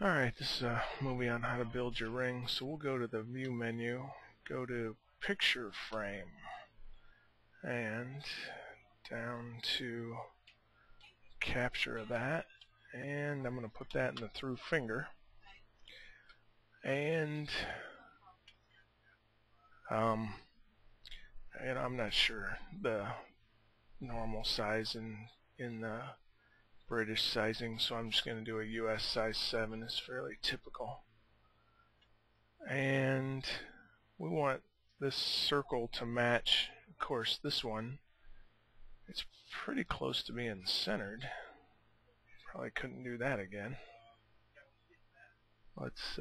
Alright, this is a movie on how to build your ring, so we'll go to the View menu, go to Picture Frame, and down to Capture of that, and I'm going to put that in the through finger, and I'm not sure the normal size in the British sizing, so I'm just going to do a US size 7. It's fairly typical. And we want this circle to match, of course, this one. It's pretty close to being centered. Probably couldn't do that again. Let's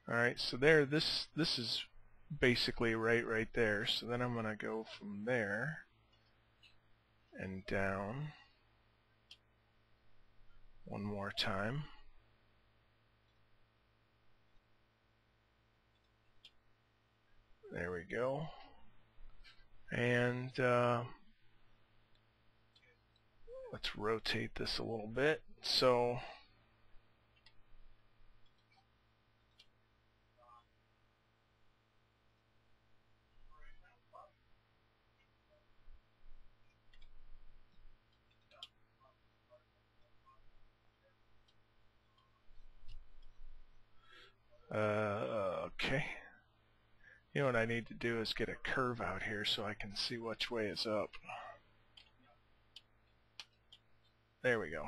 alright, so there, this is basically right there. So then I'm going to go from there and down one more time. There we go. And let's rotate this a little bit. So okay. You know what I need to do is get a curve out here so I can see which way is up. There we go.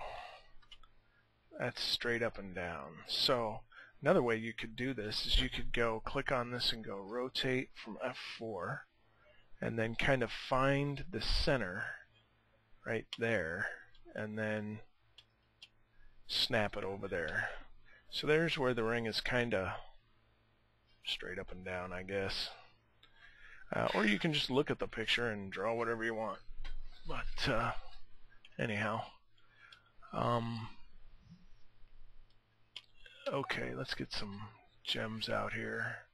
That's straight up and down. So another way you could do this is you could go click on this and go rotate from F4 and then kind of find the center right there and then snap it over there. So there's where the ring is kind of straight up and down, I guess. Or you can just look at the picture and draw whatever you want. But anyhow, okay, let's get some gems out here.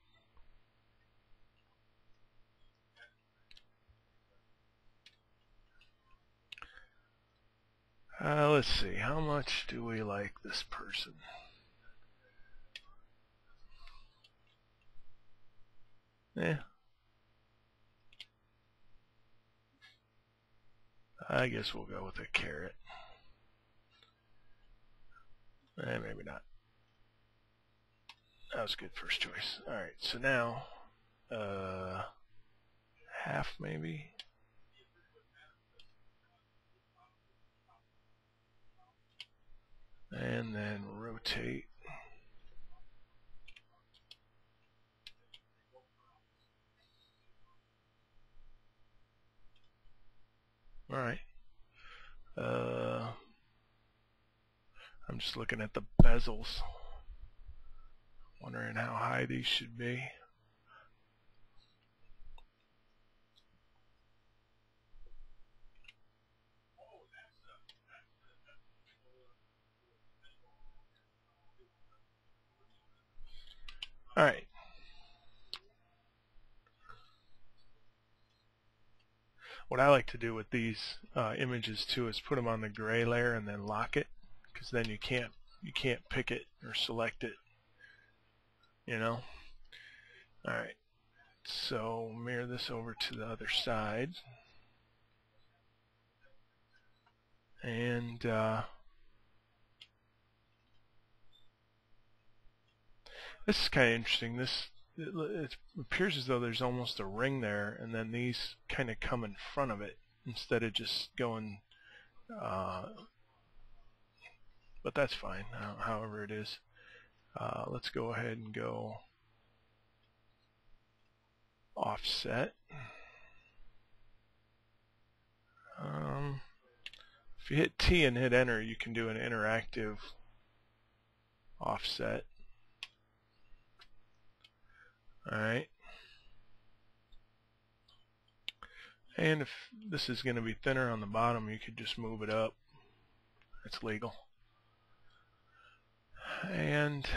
Let's see, how much do we like this person? I guess we'll go with a carrot. Maybe not. That was a good first choice. Alright, so now half maybe. And then rotate. Alright. I'm just looking at the bezels, wondering how high these should be. Alright. What I like to do with these images too is put them on the gray layer and then lock it, because then you can't pick it or select it, you know. Alright, so mirror this over to the other side, and this is kind of interesting. It appears as though there's almost a ring there, and then these kind of come in front of it instead of just going, but that's fine, however it is. Let's go ahead and go offset. If you hit T and hit enter, you can do an interactive offset. Alright. And if this is going to be thinner on the bottom, you could just move it up. It's legal. And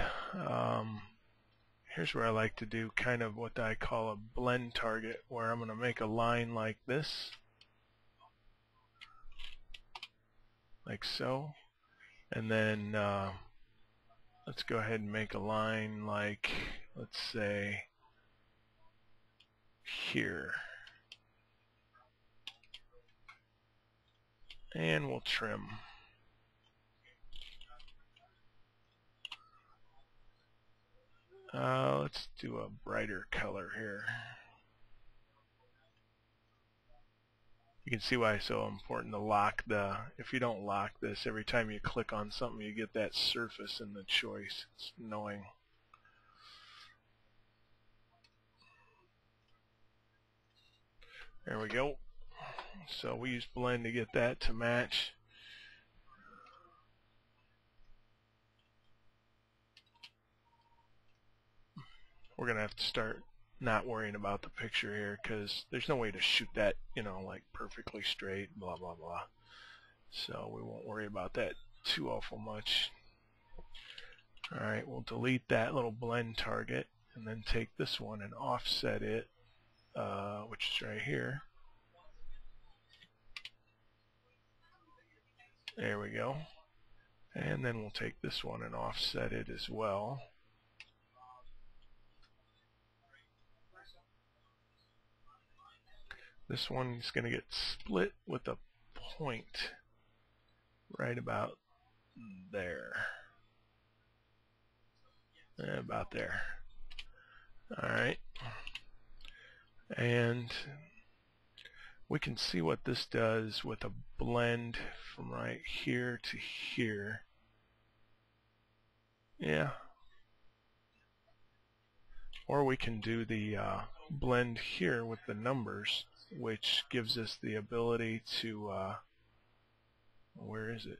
here's where I like to do kind of what I call a blend target, where I'm going to make a line like this like so. And then let's go ahead and make a line like, let's say, here. And we'll trim. Let's do a brighter color here. You can see why it's so important to lock if you don't lock this, every time you click on something you get that surface in the choice. It's annoying. There we go. So we use blend to get that to match. We're going to have to start not worrying about the picture here because there's no way to shoot that, like perfectly straight, blah, blah, blah. So we won't worry about that too awful much. Alright, we'll delete that little blend target and then take this one and offset it, which is right here. There we go. And then we'll take this one and offset it as well. This one is going to get split with a point right about there. About there. Alright. And we can see what this does with a blend from right here to here. Yeah. Or we can do the blend here with the numbers, which gives us the ability to, where is it?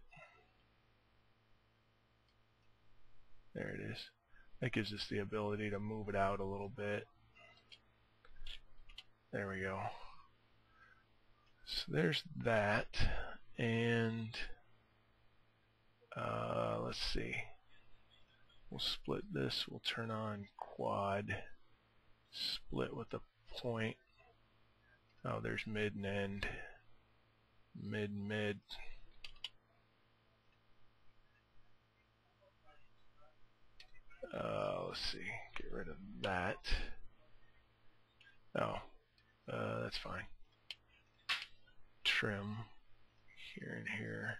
There it is. That gives us the ability to move it out a little bit. There we go. So there's that, and let's see. We'll split this. We'll turn on quad. Split with a point. Oh, there's mid and end. Mid, mid. Let's see. Get rid of that. Oh, that's fine. Trim here and here.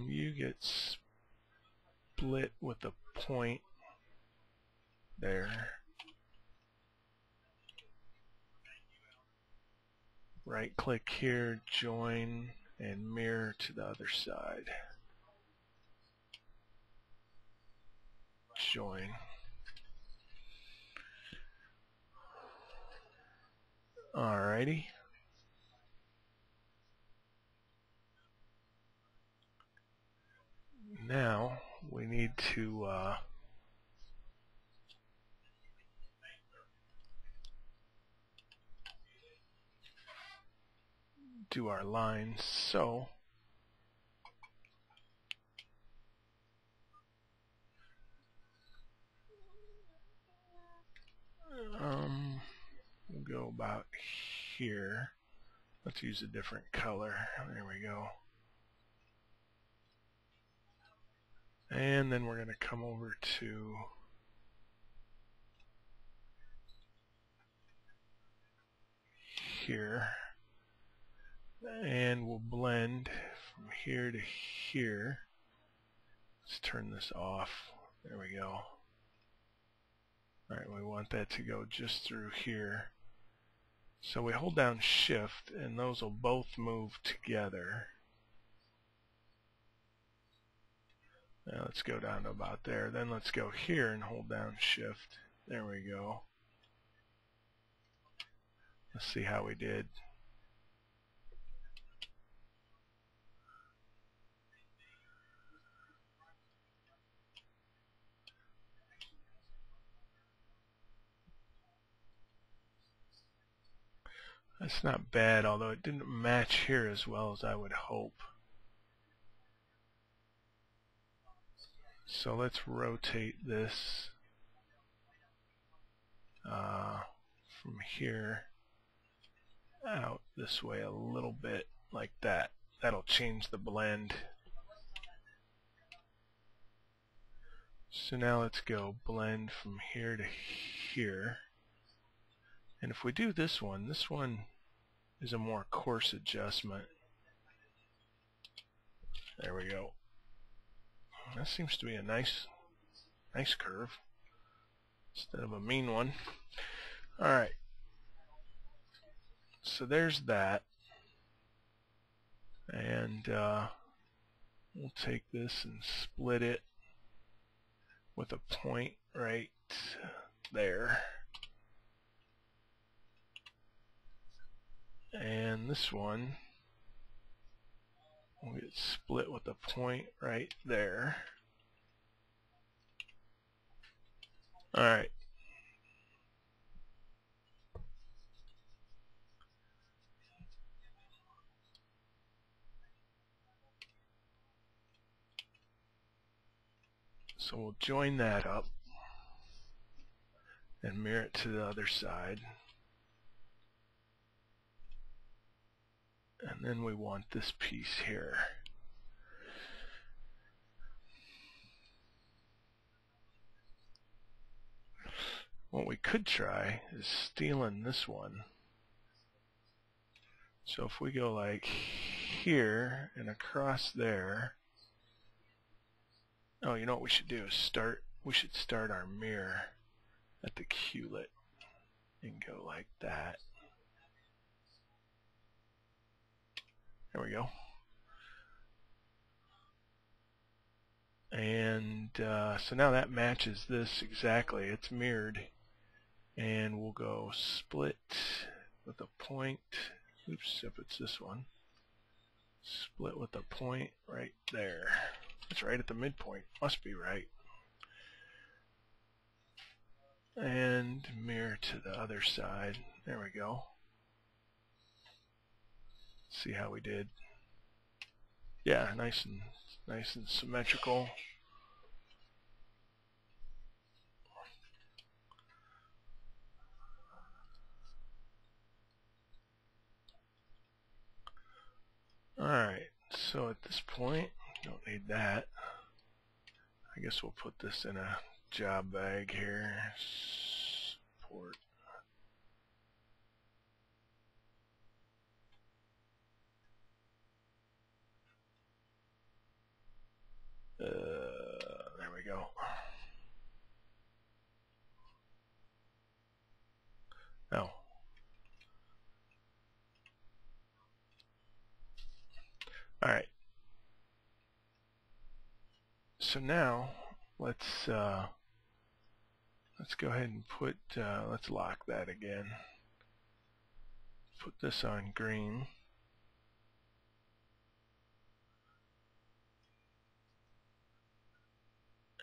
You get split with a point there. Right click here, join, and mirror to the other side. Join. Alrighty. Now we need to do our lines. So we'll go about here. Let's use a different color. There we go. And then we're going to come over to here, and we'll blend from here to here. Let's turn this off. There we go. Alright, we want that to go just through here. So we hold down shift and those will both move together. Now let's go down to about there. Then let's go here and hold down shift. There we go. Let's see how we did. That's not bad, although it didn't match here as well as I would hope. So let's rotate this from here out this way a little bit like that. That'll change the blend. So now let's go blend from here to here. And if we do this one is a more coarse adjustment. There we go. That seems to be a nice curve instead of a mean one. Alright. So there's that. And we'll take this and split it with a point right there. And this one will get split with a point right there. Alright. So we'll join that up and mirror it to the other side. And then we want this piece here. What we could try is stealing this one. So if we go like here and across there. Oh, you know what we should do is we should start our mirror at the Q-lit and go like that. There we go. And so now that matches this exactly. It's mirrored. And we'll go split with a point. Oops, if it's this one. Split with a point right there. It's right at the midpoint. Must be right. And mirror to the other side. There we go. See how we did. Yeah, nice and symmetrical. Alright, so at this point, don't need that. I guess we'll put this in a job bag here. Support. There we go. Oh. Alright. So now let's go ahead and put let's lock that again. Put this on green.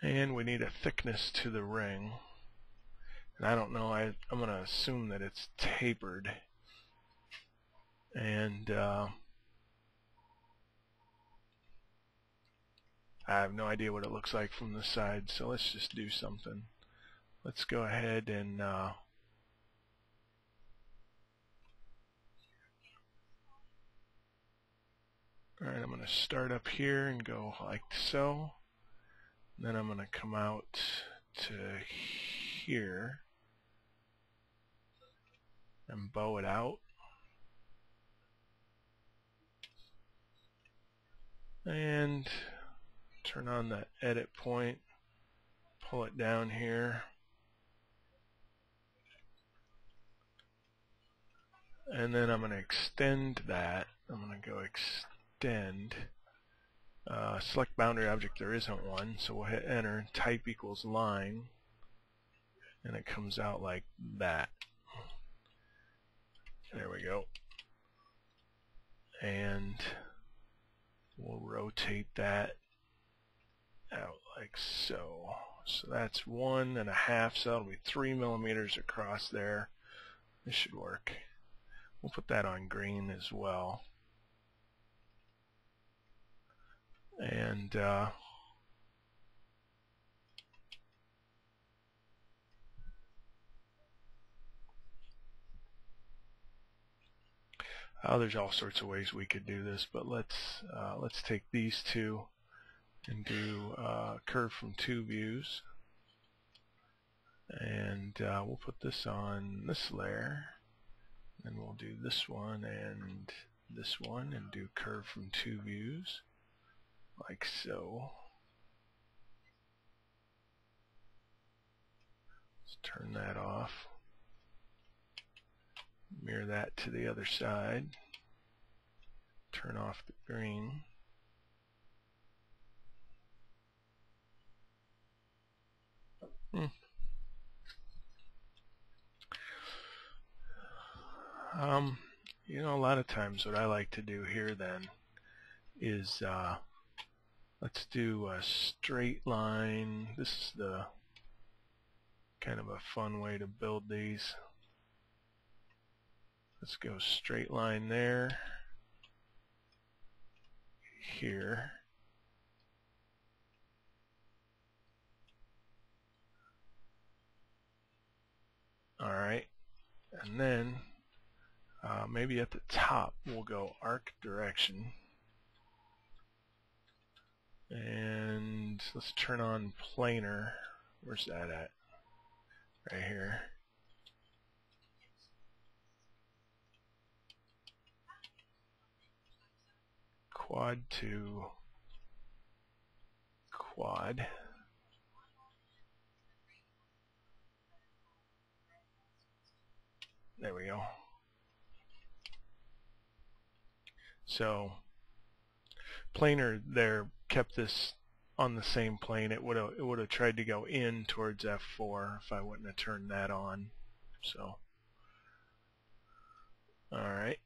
And we need a thickness to the ring. And I don't know, I'm going to assume that it's tapered. And I have no idea what it looks like from the side, so let's just do something. Let's go ahead and alright, I'm going to start up here and go like so. And then I'm going to come out to here and bow it out. And turn on the edit point, pull it down here. And then I'm going to extend that. I'm going to go extend. Select boundary object, there isn't one, so we'll hit enter, type equals line, and it comes out like that. There we go. And we'll rotate that out like so. So that's 1.5, so that'll be 3 millimeters across there. This should work. We'll put that on green as well. And There's all sorts of ways we could do this, but let's take these two and do curve from two views, and we'll put this on this layer, and we'll do this one and this one and do curve from two views like so. Let's turn that off. Mirror that to the other side. Turn off the green. You know, a lot of times what I like to do here then is let's do a straight line. This is the kind of a fun way to build these. Let's go straight line there, here. Alright, and then maybe at the top we'll go arc direction, and let's turn on planar. Where's that at? Right here. Quad to quad. There we go. So planar there kept this on the same plane. It would have tried to go in towards F4 if I wouldn't have turned that on. So all right.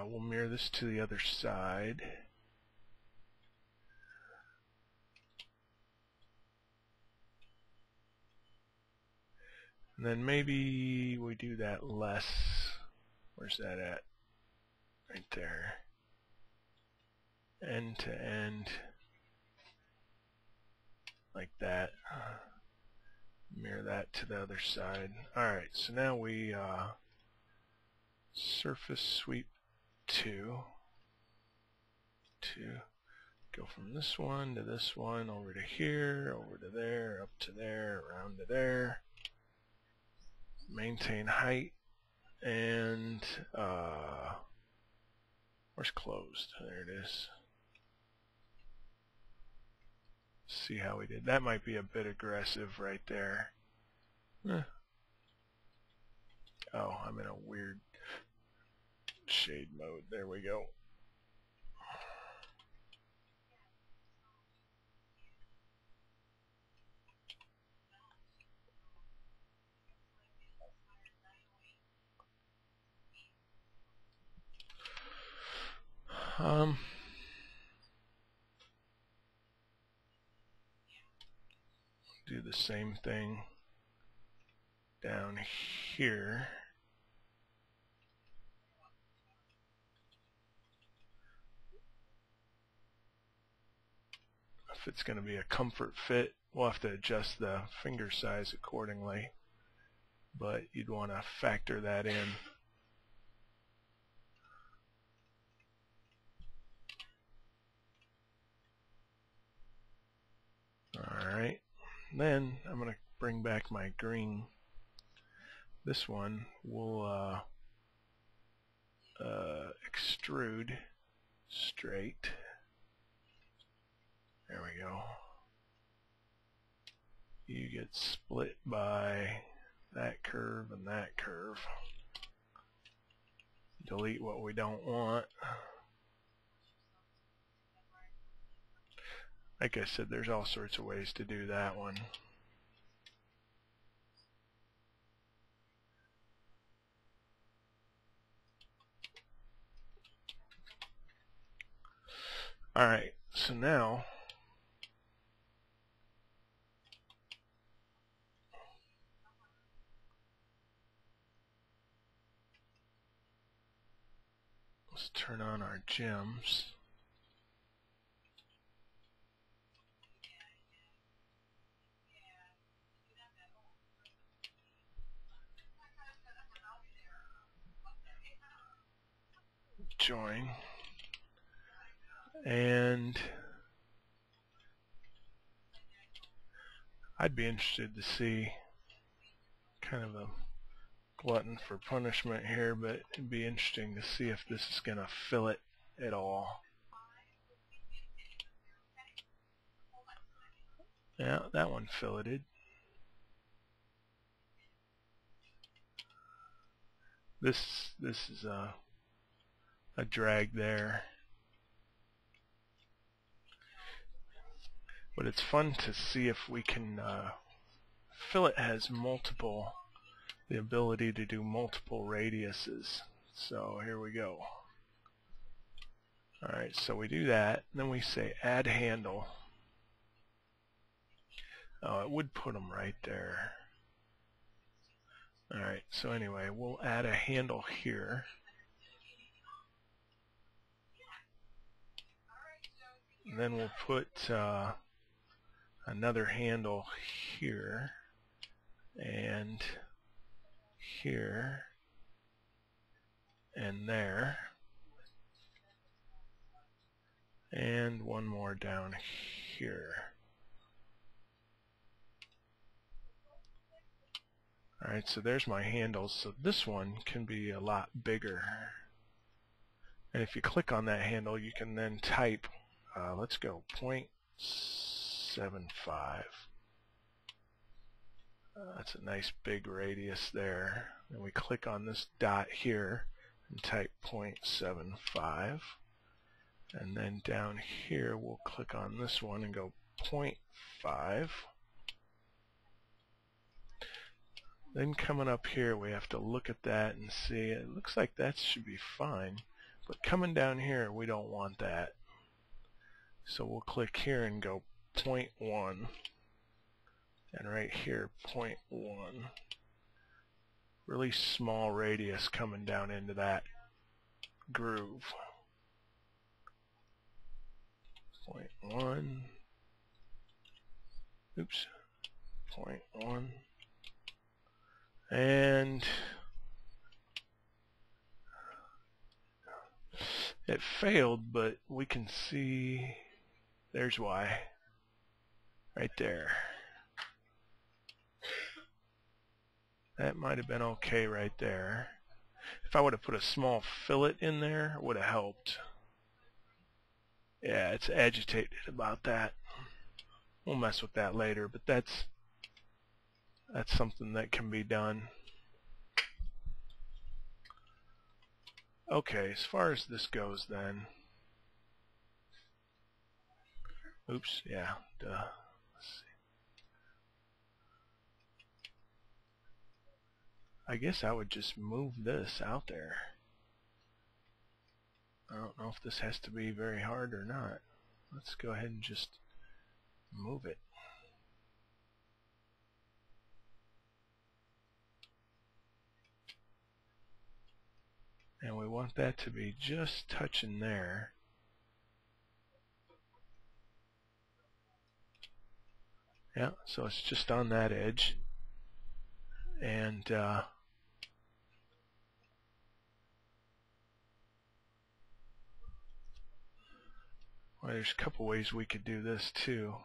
We'll mirror this to the other side. And then maybe we do that less. Where's that at? Right there. End to end. Like that. Mirror that to the other side. Alright, so now we surface sweep 2. Go from this one to this one, over to here, over to there, up to there, around to there. Maintain height, and where's closed? There it is. See how we did. That might be a bit aggressive right there. Oh, I'm in a weird shade mode. There we go. Do the same thing down here. If it's going to be a comfort fit, we'll have to adjust the finger size accordingly, but you'd want to factor that in. Alright, then I'm going to bring back my green. This one will extrude straight. There we go. You get split by that curve and that curve. Delete what we don't want. Like I said, there's all sorts of ways to do that one. Alright, so now let's turn on our gems. join, and I'd be interested to see kind of a glutton for punishment here, but it'd be interesting to see if this is going to fill it at all. Yeah, that one filleted. This is a drag there. But it's fun to see if we can, fillet has the ability to do multiple radiuses. So here we go. Alright, so we do that, and then we say add handle. Oh, it would put them right there. Alright, so anyway, we'll add a handle here. And then we'll put another handle here, and here, and there, and one more down here. Alright, so there's my handles. So this one can be a lot bigger. And if you click on that handle, you can then type, let's go 0.75. That's a nice big radius there. Then we click on this dot here and type 0.75. And then down here, we'll click on this one and go 0.5. Then coming up here, we have to look at that and see. It looks like that should be fine. But coming down here, we don't want that. So we'll click here and go 0.1. And right here, 0.1. Really small radius coming down into that groove. 0.1. Oops. 0.1. And it failed, but we can see there's why. Right there. That might have been okay right there. If I would have put a small fillet in there, it would have helped. Yeah, it's agitated about that. We'll mess with that later, but that's something that can be done. Okay, as far as this goes then. Oops, yeah, duh. Let's see. I guess I would just move this out there. I don't know if this has to be very hard or not. Let's go ahead and just move it. And we want that to be just touching there. Yeah, so it's just on that edge. And well, there's a couple ways we could do this too.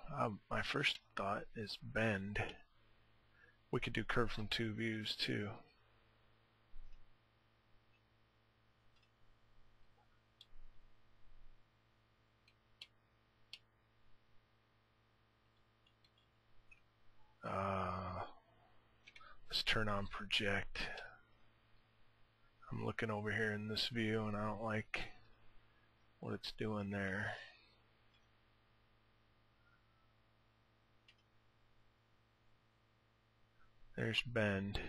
My first thought is bend. We could do curve from two views too. Let's turn on project. I'm looking over here in this view and I don't like what it's doing there. There's bend.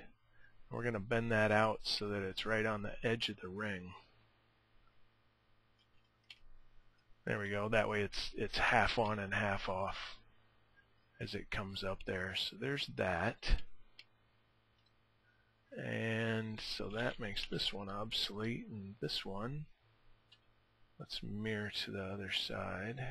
We're going to bend that out so that it's right on the edge of the ring. There we go. That way it's half on and half off as it comes up there. So there's that. And so that makes this one obsolete, and this one, let's mirror to the other side.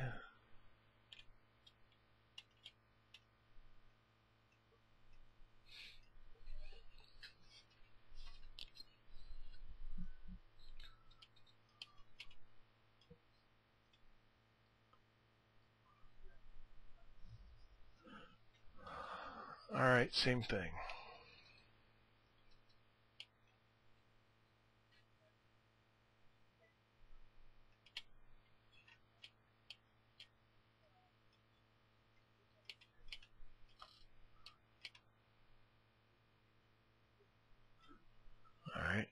Alright, same thing. Alright.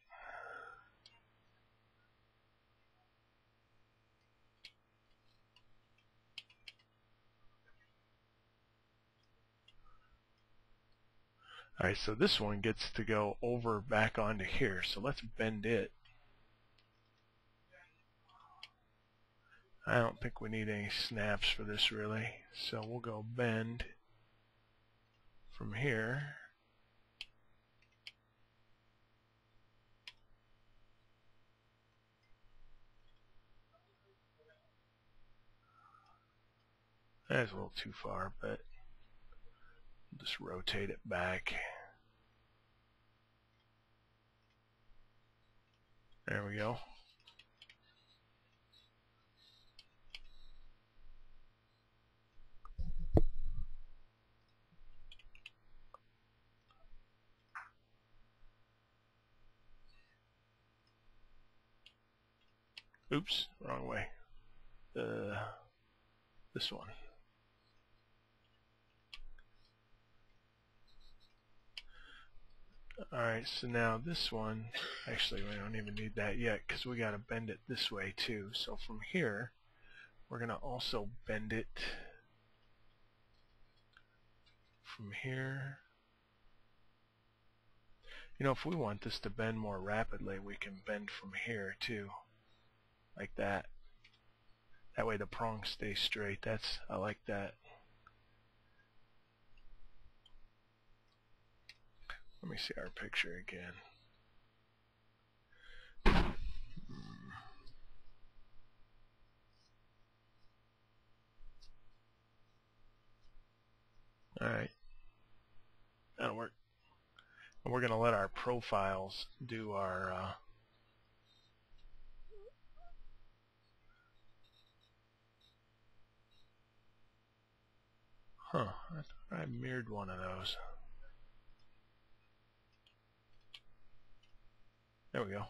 Alright, so this one gets to go over back onto here, so let's bend it. I don't think we need any snaps for this really, so we'll go bend from here. That's a little too far, but just rotate it back. There we go. Oops, wrong way. This one. Alright, so now this one, actually we don't even need that yet because we got to bend it this way too. So from here, we're going to also bend it from here. You know, if we want this to bend more rapidly, we can bend from here too, like that. That way the prongs stay straight. I like that. Let me see our picture again. Alright, that'll work. And we're going to let our profiles do our I thought I mirrored one of those. There we go.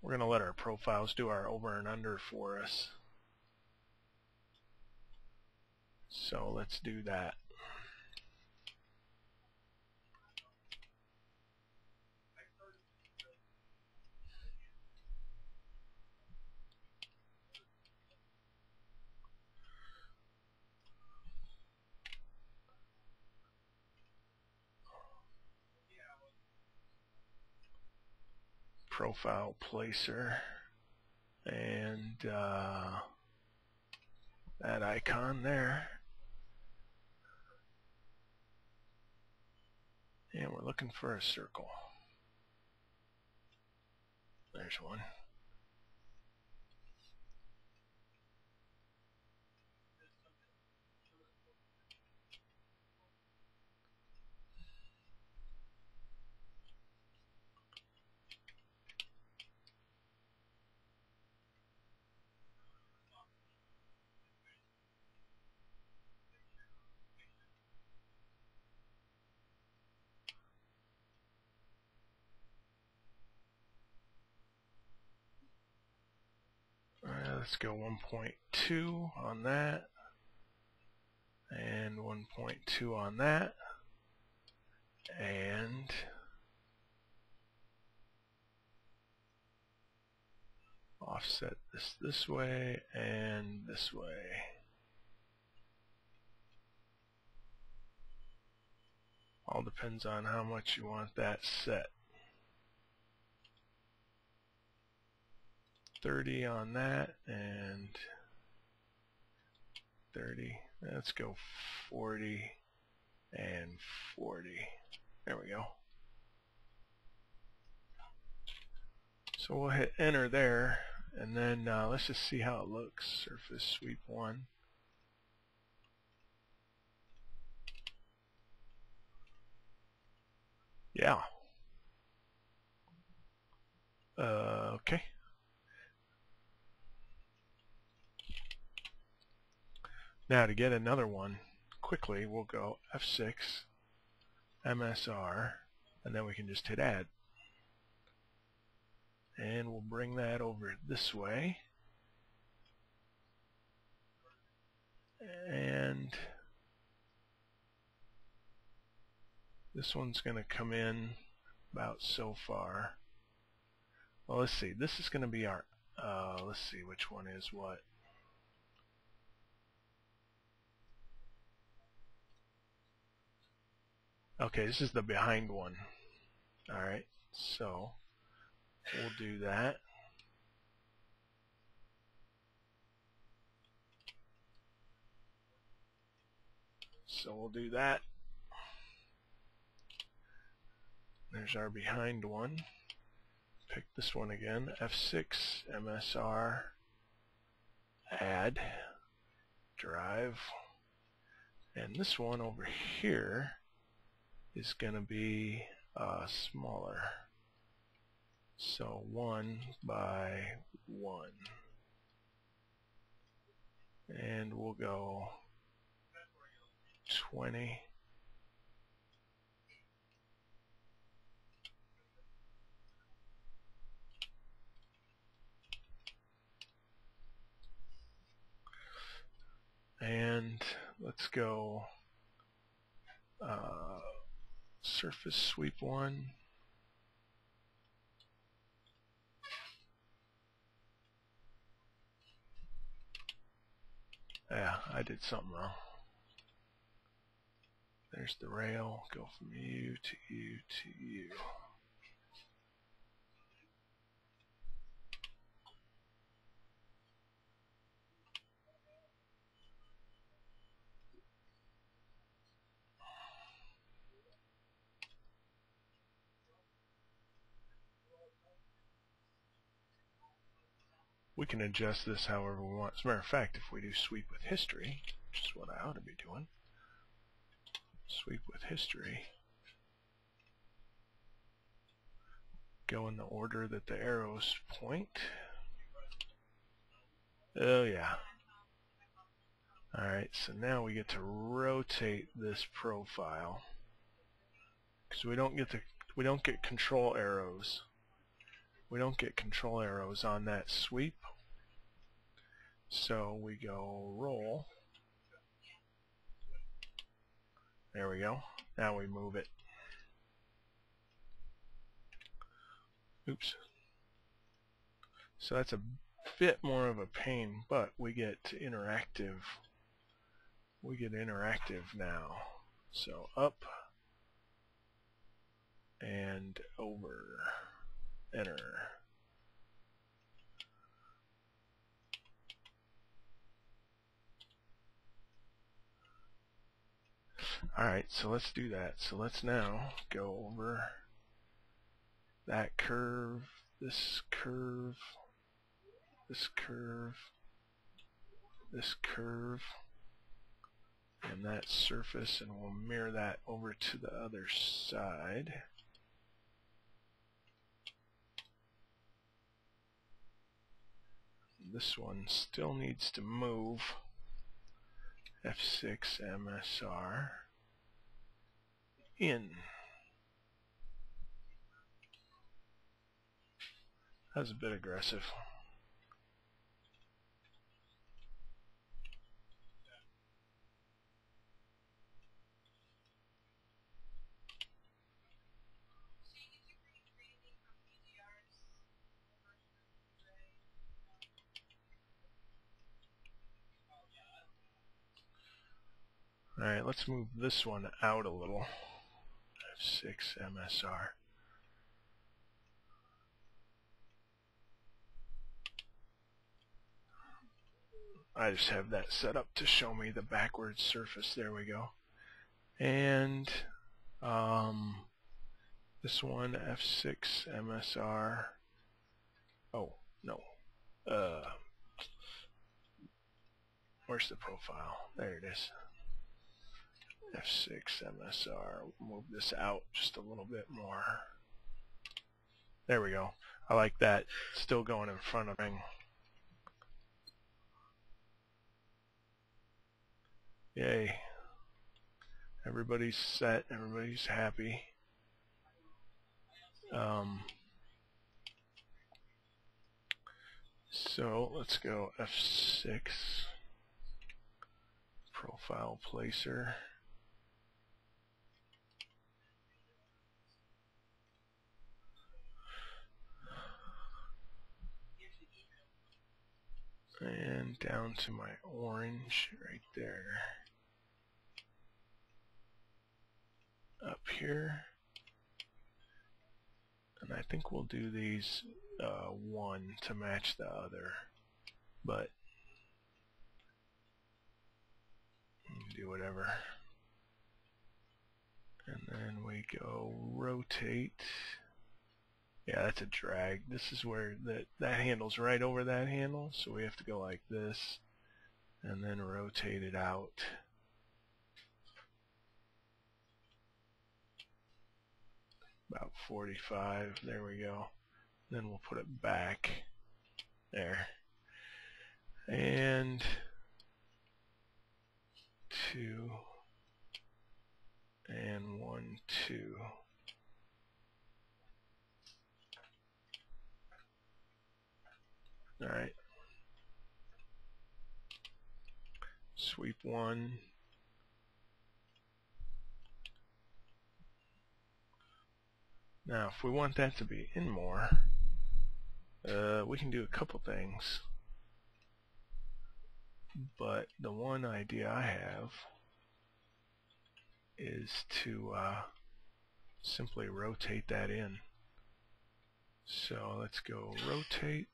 We're going to let our profiles do our over and under for us. So let's do that. Profile placer and that icon there, and we're looking for a circle. There's one. Let's go 1.2 on that, and 1.2 on that, and offset this way and this way. All depends on how much you want that set. 30 on that and 30. Let's go 40 and 40. There we go. So we'll hit enter there, and then let's just see how it looks. Surface sweep 1. Yeah. Okay. Now to get another one quickly, we'll go F6, MSR, and then we can just hit add. And we'll bring that over this way. And this one's going to come in about so far. Well, let's see. This is going to be our, let's see which one is what. Okay, this is the behind one. Alright, so we'll do that. So we'll do that. There's our behind one. Pick this one again, F6, MSR, add, drive. And this one over here is going to be smaller. So 1 by 1. And we'll go 20. And let's go surface sweep 1. Yeah, I did something wrong. There's the rail. Go from you to you to you. We can adjust this however we want. As a matter of fact, if we do sweep with history, which is what I ought to be doing, sweep with history, go in the order that the arrows point. Oh yeah. Alright, so now we get to rotate this profile, because we don't get control arrows. We don't get control arrows on that sweep. So we go roll. There we go. Now we move it. Oops. So that's a bit more of a pain, but we get interactive. We get interactive now. So up and over. Enter. Alright, so let's do that. So let's now go over that curve, this curve, this curve, this curve, and that surface, and we'll mirror that over to the other side. This one still needs to move. F6 MSR in. That was a bit aggressive. Alright, let's move this one out a little. F6 MSR. I just have that set up to show me the backwards surface. There we go. And this one, F6 MSR. Oh, no. Where's the profile? There it is. F6 MSR. Move this out just a little bit more. There we go. I like that. Still going in front of me. Yay. Everybody's set, everybody's happy. So let's go F6, profile placer. And down to my orange right there. Up here. And I think we'll do these one to match the other. But do whatever. And then we go rotate. Yeah, that's a drag. This is where that handle's right over that handle, so we have to go like this and then rotate it out. About 45, there we go. Then we'll put it back there. And 2 and 1, 2. Alright. Sweep 1. Now, if we want that to be in more, we can do a couple things. But the one idea I have is to simply rotate that in. So let's go rotate.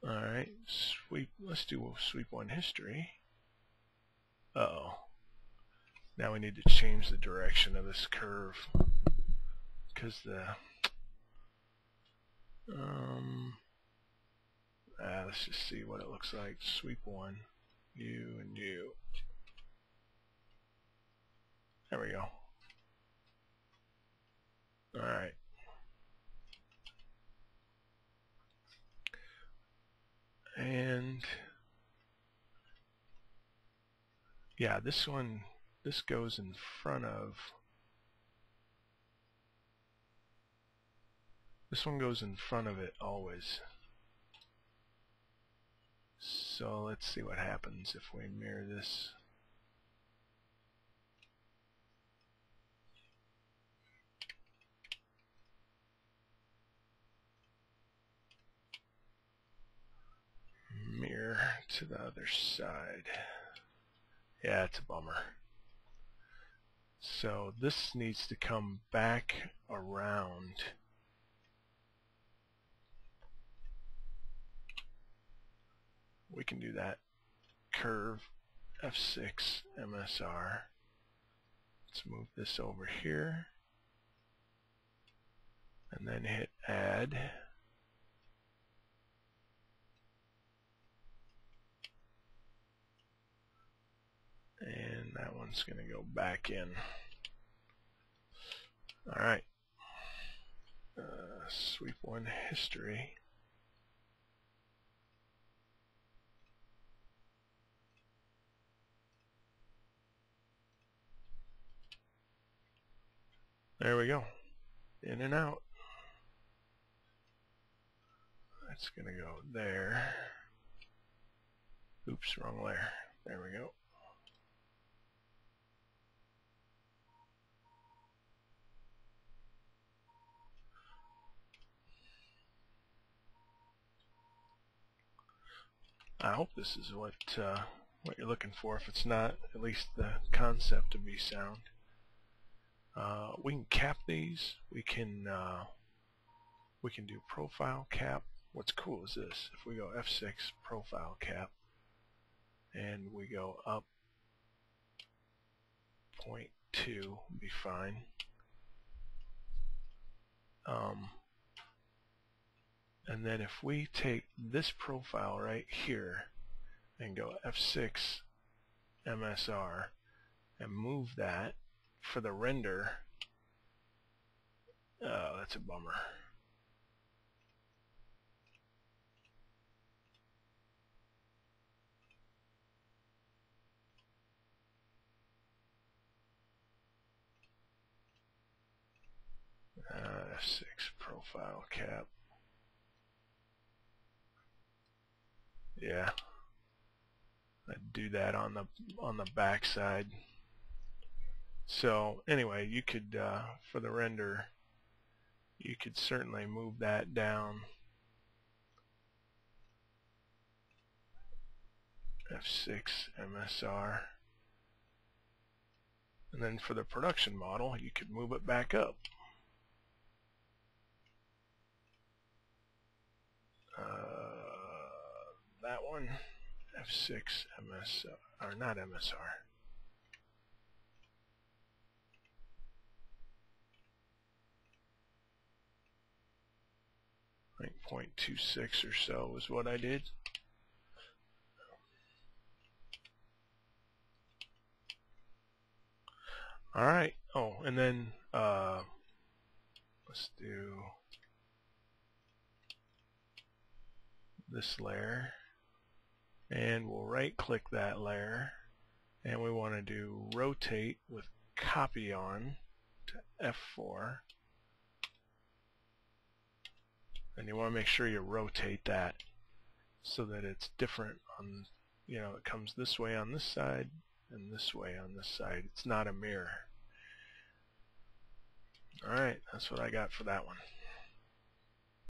Alright, sweep. Let's do sweep 1 history. Uh-oh. Now we need to change the direction of this curve because let's just see what it looks like. Sweep 1, you and you. There we go. Alright. And yeah, this goes in front of it always. So let's see what happens if we mirror this. Mirror to the other side. Yeah, it's a bummer. So this needs to come back around. We can do that. Curve F6 MSR. Let's move this over here and then hit add. And that one's going to go back in. Alright. Sweep 1 history. There we go. In and out. That's going to go there. Oops, wrong layer. There we go. I hope this is what you're looking for. If it's not, at least the concept will be sound. We can cap these. We can do profile cap. What's cool is this. If we go F6 profile cap and we go up 0.2, will be fine. And then if we take this profile right here and go F6 MSR and move that for the render, Oh, that's a bummer. F6 profile cap. Yeah, I'd do that on the back side. So anyway, you could for the render, you could certainly move that down. F6 MSR. And then for the production model, you could move it back up. That one, F6 MSR, or not MSR. I think 0.26 or so is what I did. Alright, oh, and then let's do this layer, and we'll right click that layer, and we want to do rotate with copy on to F4, and you want to make sure you rotate that so that it's different on, you know, it comes this way on this side and this way on this side. It's not a mirror. Alright, that's what I got for that one.